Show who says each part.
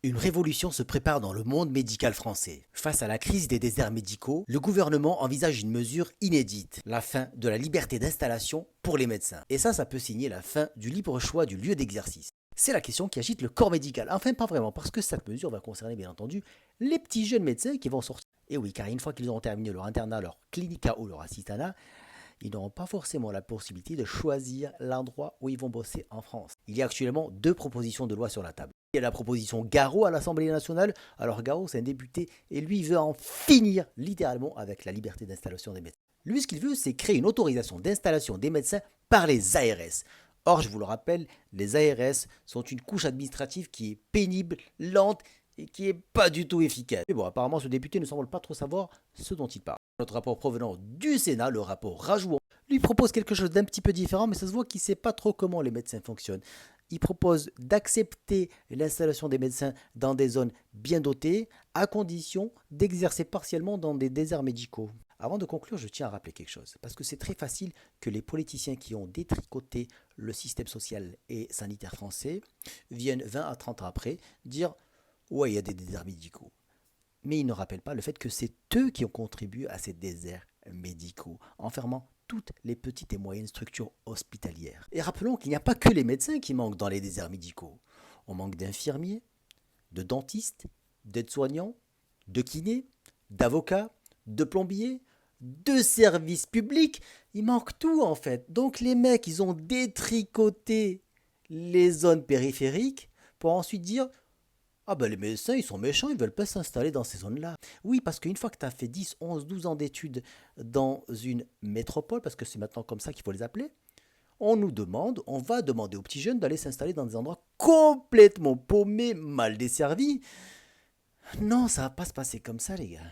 Speaker 1: Une révolution se prépare dans le monde médical français. Face à la crise des déserts médicaux, le gouvernement envisage une mesure inédite, la fin de la liberté d'installation pour les médecins. Et ça peut signer la fin du libre choix du lieu d'exercice. C'est la question qui agite le corps médical. Enfin, pas vraiment, parce que cette mesure va concerner bien entendu les petits jeunes médecins qui vont sortir. Et oui, car une fois qu'ils auront terminé leur internat, leur clinica ou leur assistanat, ils n'auront pas forcément la possibilité de choisir l'endroit où ils vont bosser en France. Il y a actuellement deux propositions de loi sur la table. Il y a la proposition Garot à l'Assemblée nationale. Alors Garot, c'est un député et lui, il veut en finir littéralement avec la liberté d'installation des médecins. Lui, ce qu'il veut, c'est créer une autorisation d'installation des médecins par les ARS. Or, je vous le rappelle, les ARS sont une couche administrative qui est pénible, lente et qui n'est pas du tout efficace. Mais bon, apparemment, ce député ne semble pas trop savoir ce dont il parle. Notre rapport provenant du Sénat, le rapport Rajouan, lui propose quelque chose d'un petit peu différent, mais ça se voit qu'il ne sait pas trop comment les médecins fonctionnent. Il propose d'accepter l'installation des médecins dans des zones bien dotées, à condition d'exercer partiellement dans des déserts médicaux. Avant de conclure, je tiens à rappeler quelque chose, parce que c'est très facile que les politiciens qui ont détricoté le système social et sanitaire français viennent 20 à 30 ans après dire ouais, il y a des déserts médicaux. Mais ils ne rappellent pas le fait que c'est eux qui ont contribué à ces déserts médicaux, en fermant toutes les petites et moyennes structures hospitalières. Et rappelons qu'il n'y a pas que les médecins qui manquent dans les déserts médicaux. On manque d'infirmiers, de dentistes, d'aides-soignants, de kinés, d'avocats, de plombiers, de services publics. Il manque tout en fait. Donc les mecs, ils ont détricoté les zones périphériques pour ensuite dire ah ben les médecins, ils sont méchants, ils veulent pas s'installer dans ces zones-là. Oui, parce qu'une fois que tu as fait 10, 11, 12 ans d'études dans une métropole, parce que c'est maintenant comme ça qu'il faut les appeler, on va demander aux petits jeunes d'aller s'installer dans des endroits complètement paumés, mal desservis. Non, ça va pas se passer comme ça, les gars.